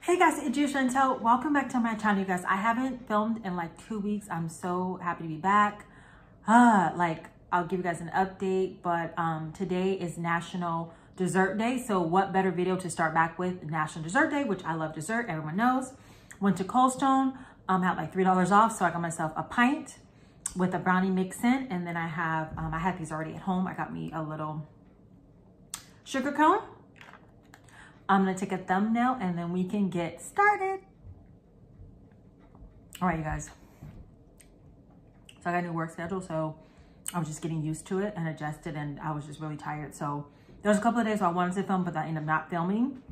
Hey guys, it's Chantal. Welcome back to my channel, you guys. I haven't filmed in like 2 weeks. I'm so happy to be back. I'll give you guys an update, but today is National Dessert Day. So what better video to start back with National Dessert Day, which I love dessert, everyone knows. Went to Cold Stone, had like $3 off, so I got myself a pint with a brownie mix in, and then I have, I had these already at home. I got me a little sugar cone. I'm gonna take a thumbnail and then we can get started. All right, you guys. So I got a new work schedule, so I was just getting used to it and adjusted, and I was just really tired. So there was a couple of days where I wanted to film, but I ended up not filming.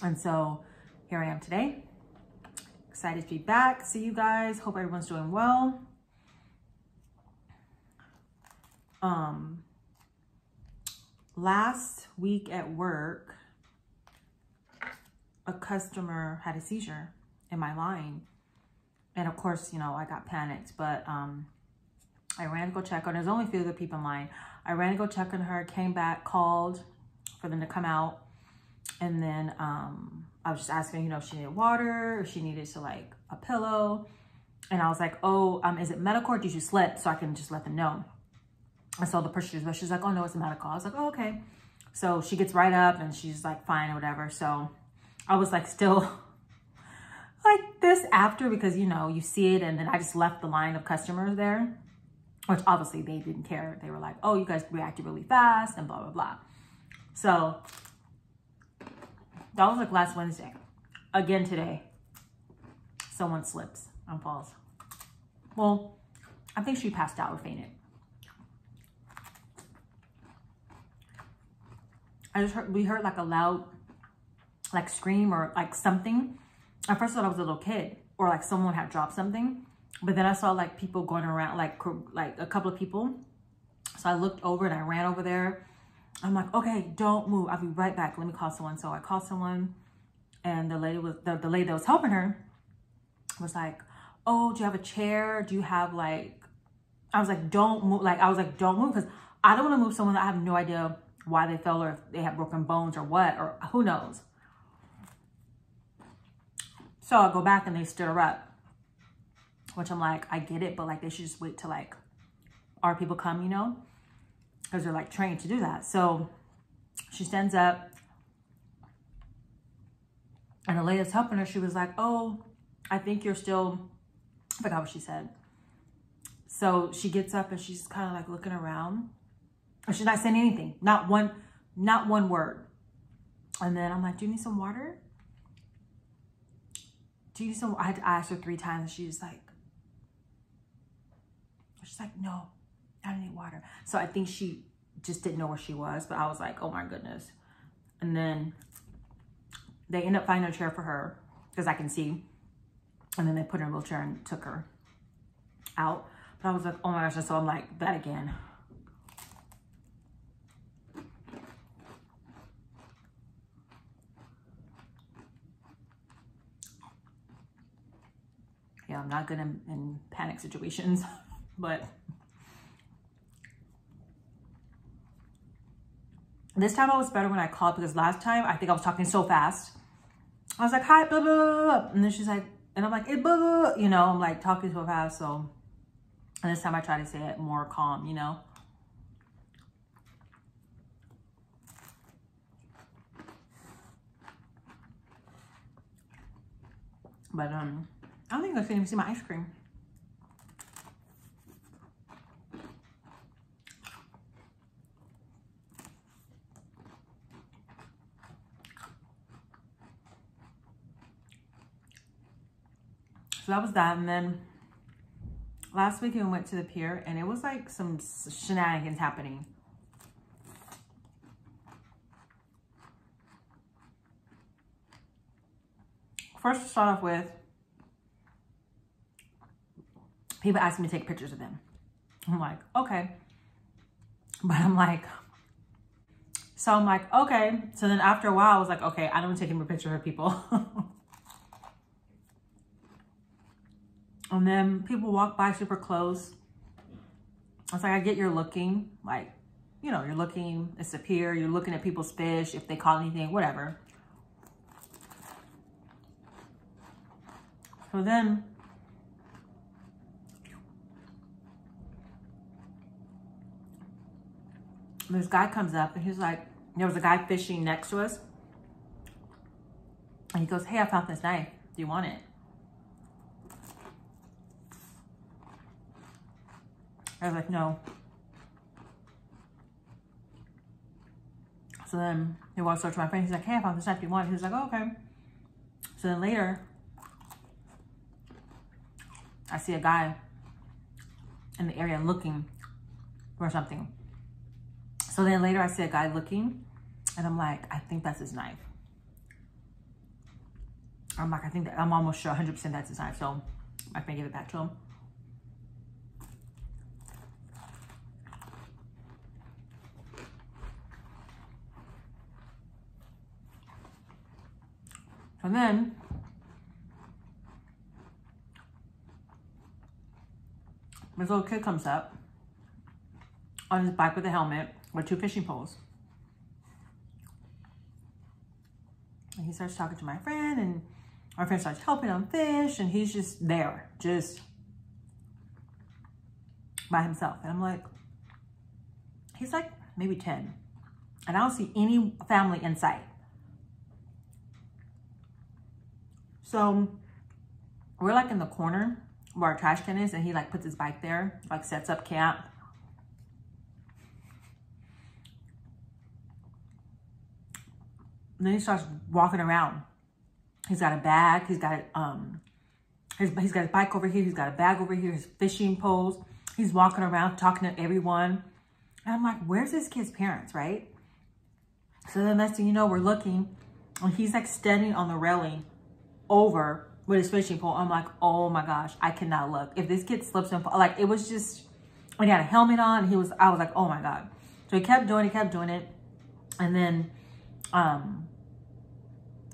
And so here I am today. Excited to be back. See you guys. Hope everyone's doing well. Last week at work, a customer had a seizure in my line. And of course, you know, I got panicked, but I ran to go check on her. There's only a few other people in line. I ran to go check on her, came back, called for them to come out. And then I was just asking, you know, if she needed water, or she needed to like a pillow. And I was like, oh, is it medical or did you slip? So I can just let them know. And so the person, she's like, oh no, it's medical. I was like, oh, okay. So she gets right up and she's like, fine or whatever. So I was like still like this after, because, you know, you see it. And then I just left the line of customers there, which obviously they didn't care. They were like, oh, you guys reacted really fast and blah, blah, blah. So that was like last Wednesday. Again today, someone slips and falls. Well, I think she passed out or fainted. We heard like a loud like scream or like something. At first I thought I was a little kid or like someone had dropped something, but then I saw like people going around, like a couple of people. So I looked over and I ran over there. I'm like, okay, don't move. I'll be right back. Let me call someone. So I called someone, and the lady was the lady that was helping her was like, oh, do you have a chair? Do you have like, I was like, don't move. Like, I was like, don't move, because I don't want to move someone that I have no idea why they fell or if they have broken bones or what, or who knows. So I go back and they stood her up, which I'm like, I get it, but like they should just wait till like our people come, you know, because they're like trained to do that. So she stands up, and the lady that's helping her, she was like, oh, I think you're still, I forgot what she said. So she gets up and she's kind of like looking around. And she's not saying anything, not one word. And then I'm like, do you need some water? Do you need some? I had to ask her 3 times. And she's like, no, I don't need water. So I think she just didn't know where she was, but I was like, oh my goodness. And then they end up finding a chair for her, because I can see. And then they put her in a wheelchair and took her out. But I was like, oh my gosh. And so I'm like, that again. Yeah, I'm not good in panic situations, but this time I was better when I called, because last time I think I was talking so fast. I was like, hi, blah, blah, blah, blah. And then she's like, and I'm like, blah, blah, blah. You know, I'm like talking so fast. So, and this time I try to say it more calm, you know. But I don't think I can even see my ice cream. So that was that. And then last week we went to the pier, and it was like some shenanigans happening. First, to start off with, people asked me to take pictures of them. I'm like, okay. But I'm like, okay. So then after a while, I was like, okay, I don't want to take any more pictures of people. And then people walk by super close. I was like, I get you're looking, like, you know, you're looking, it's a pier, you're looking at people's fish, if they caught anything, whatever. So then this guy comes up and he's like, there was a guy fishing next to us. And he goes, hey, I found this knife. Do you want it? I was like, no. So then he walks over to my friend. He's like, hey, I found this knife. Do you want it? He was like, oh, okay. So then later, I see a guy in the area looking for something. So then later I see a guy looking and I'm like, I think that's his knife. I'm like, I'm almost sure 100% that's his knife. So my friend gave it back to him. And then this little kid comes up on his bike with a helmet with 2 fishing poles. And he starts talking to my friend, and my friend starts helping him fish, and he's just there, just by himself. And I'm like, he's like maybe 10. And I don't see any family in sight. So we're like in the corner where our trash can is, and he like puts his bike there, like sets up camp. And then he starts walking around. He's got a bag. He's got he's got his bike over here. He's got a bag over here. His fishing poles. He's walking around talking to everyone. And I'm like, where's this kid's parents, right? So the next thing you know, we're looking, and he's like standing on the railing over with his fishing pole. I'm like, oh my gosh, I cannot look. If this kid slips and fall, like it was just, he had a helmet on. I was like, oh my God. So he kept doing it. And then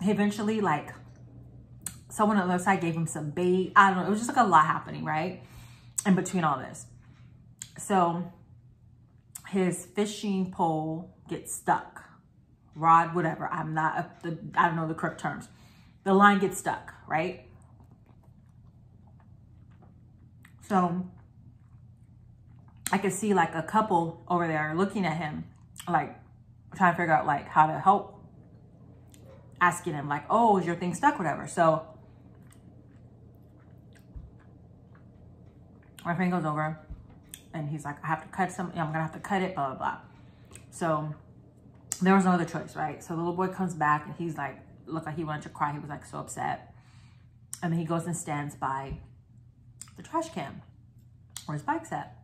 he eventually, like, someone on the other side gave him some bait. I don't know. It was just like a lot happening, right? In between all this. So his fishing pole gets stuck. Rod, whatever. I don't know the correct terms. The line gets stuck, right? So I could see like a couple over there looking at him, like trying to figure out like how to help, asking him like, oh, is your thing stuck, whatever. So my friend goes over and he's like, I have to cut some, I'm gonna have to cut it, blah, blah, blah. So there was no other choice, right? So the little boy comes back and he's like, looked like he wanted to cry. He was like so upset. And then he goes and stands by the trash can where his bike's at.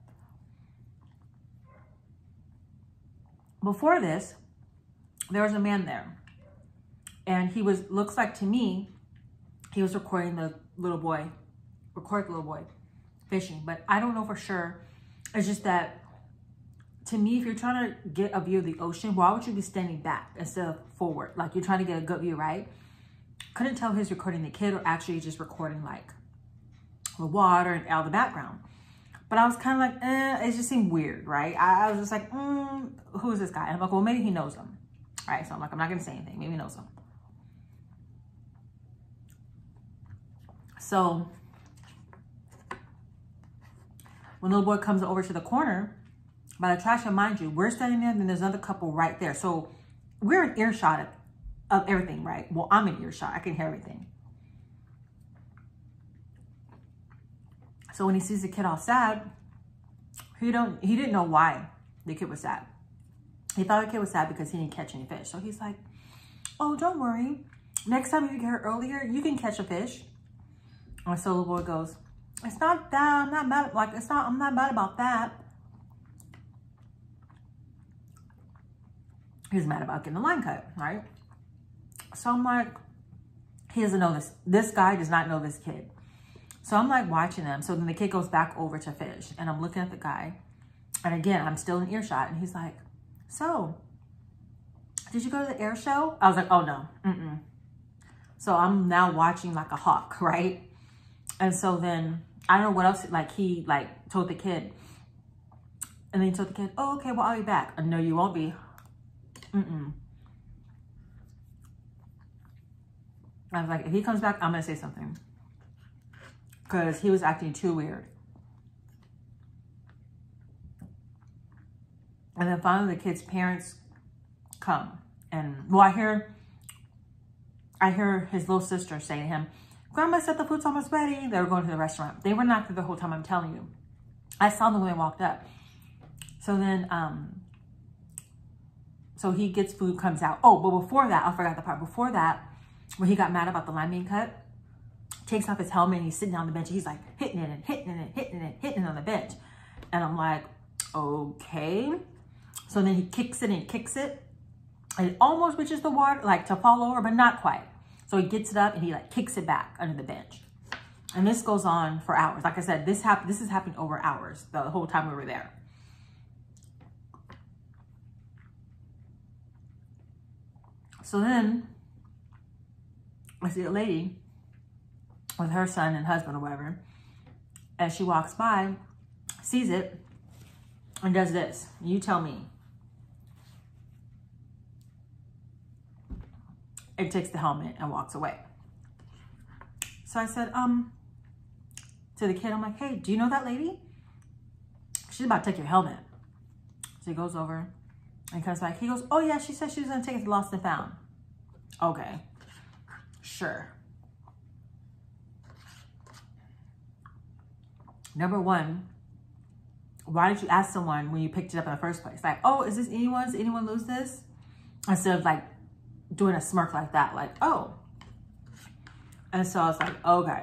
Before this, there was a man there. And he looks like to me, he was recording the little boy fishing. But I don't know for sure. It's just that, to me, if you're trying to get a view of the ocean, why would you be standing back instead of forward? Like you're trying to get a good view, right? Couldn't tell if he was recording the kid or actually just recording like the water and all the background. But I was kind of like, it just seemed weird, right? I was just like, who is this guy? And I'm like, well, maybe he knows him. All right, so I'm like, I'm not going to say anything. Maybe he knows him. So when the little boy comes over to the corner, by the trash can, mind you, we're standing there, and then there's another couple right there. So we're in earshot of everything, right? Well, I'm in earshot. I can hear everything. So when he sees the kid all sad, he didn't know why the kid was sad. He thought the kid was sad because he didn't catch any fish. So he's like, oh, don't worry. Next time you get here earlier, you can catch a fish. And so the boy goes, it's not that. I'm not mad. I'm not mad about that. He was mad about getting the line cut, right? So I'm like, he doesn't know this. This guy does not know this kid. So I'm like watching them. So then the kid goes back over to fish, and I'm looking at the guy. And again, I'm still in earshot. And he's like, so did you go to the air show? I was like, oh no. So I'm now watching like a hawk, right? And so then I don't know what else, like he like told the kid. And then he told the kid, oh, okay, well, I'll be back. No, you won't be. I was like, if he comes back, I'm going to say something. because he was acting too weird. And then finally the kid's parents come. And well, I hear his little sister say to him, Grandma said the food's almost ready. They were going to the restaurant. They were not there the whole time, I'm telling you. I saw them when they walked up. So then, so he gets food, comes out. Oh, but before that, I forgot the part. Before that, when he got mad about the line being cut, takes off his helmet and he's sitting down on the bench. And he's like hitting it and hitting it and hitting it and hitting it on the bench. And I'm like, okay. So then he kicks it and kicks it. And it almost reaches the water, like to fall over, but not quite. So he gets it up and he like kicks it back under the bench. And this goes on for hours. Like I said, this is happening over hours the whole time we were there. So then I see a lady with her son and husband or whatever. As she walks by, sees it, and does this. You tell me. It takes the helmet and walks away. So I said, to the kid, I'm like, hey, do you know that lady? She's about to take your helmet. So he goes over and comes back. He goes, oh yeah, she said she was gonna take it to Lost and Found. Okay, sure. Number one, why did you ask someone when you picked it up in the first place? Like, oh, is this anyone's? Did anyone lose this? Instead of like doing a smirk like that, like, oh. And so I was like, okay.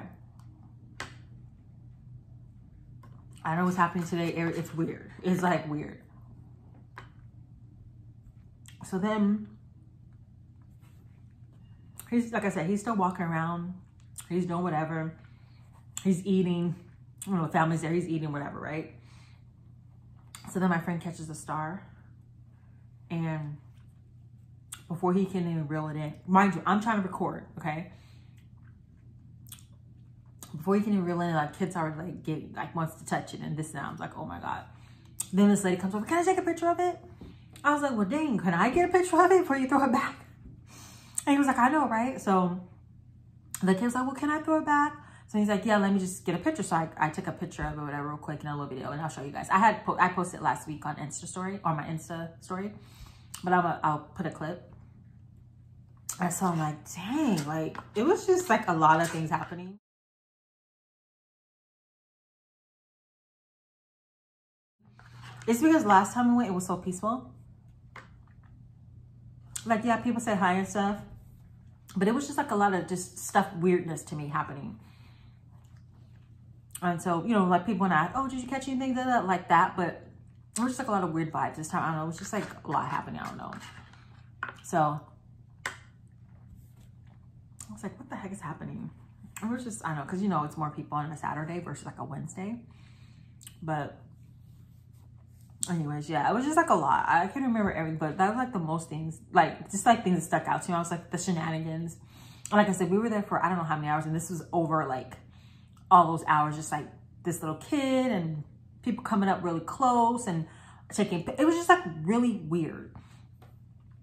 I don't know what's happening today. It's weird. It's like weird. So then, he's, like I said, he's still walking around. He's doing whatever. He's eating. You know, the family's there. He's eating whatever, right? So then my friend catches a star. And before he can even reel it in, mind you, I'm trying to record, okay? Before he can even reel it in, like, kids already like getting, like, wants to touch it and this and that. I was like, oh my God. Then this lady comes over, can I take a picture of it? I was like, well, dang, can I get a picture of it before you throw it back? And he was like, I know, right? So the kid was like, well, can I throw it back? So he's like, yeah, let me just get a picture. So I took a picture of it, whatever, real quick in a little video, and I'll show you guys. I posted it last week on Insta story, on my Insta story, but I'll put a clip. And so I'm like, dang, like, it was just like a lot of things happening. It's because last time we went, it was so peaceful. Like, yeah, people say hi and stuff, but it was just like a lot of just stuff, weirdness to me happening. And so, you know, like people want to ask, oh, did you catch anything like that? But it was just like a lot of weird vibes this time. I don't know. It was just like a lot happening. I don't know. So I was like, what the heck is happening? It was just, I don't know, because, you know, it's more people on a Saturday versus like a Wednesday. But anyways, yeah, it was just like a lot. I can't remember everything, but that was like the most things, like just like things that stuck out to me. I was like the shenanigans. Like I said, we were there for I don't know how many hours, and this was over like all those hours, just like this little kid and people coming up really close and taking, it was just like really weird.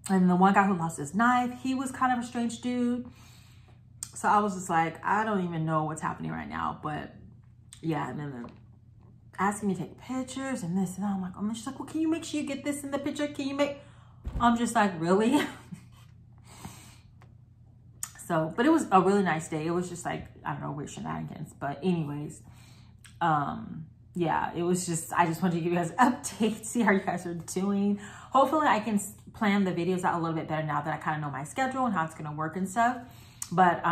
And the one guy who lost his knife, he was kind of a strange dude. So I was just like, I don't even know what's happening right now, but yeah. And then asking me to take pictures and this and that. I'm just like, well, can you make sure you get this in the picture? Can you make, I'm just like, really? So, but it was a really nice day. It was just like, I don't know, weird shenanigans. But anyways, yeah, it was just, I just wanted to give you guys an update, see how you guys are doing. Hopefully I can plan the videos out a little bit better now that I kind of know my schedule and how it's going to work and stuff. But,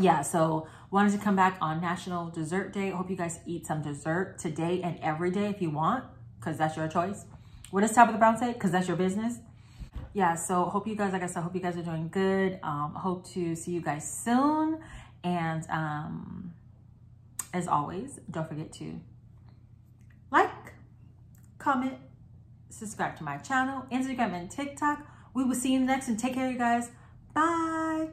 yeah, so wanted to come back on National Dessert Day. I hope you guys eat some dessert today and every day if you want, because that's your choice. What does Tabitha Brown say? Because that's your business. Yeah, so hope you guys, like I said, hope you guys are doing good. Hope to see you guys soon. And as always, don't forget to like, comment, subscribe to my channel, Instagram, and TikTok. We will see you next, and take care, you guys. Bye.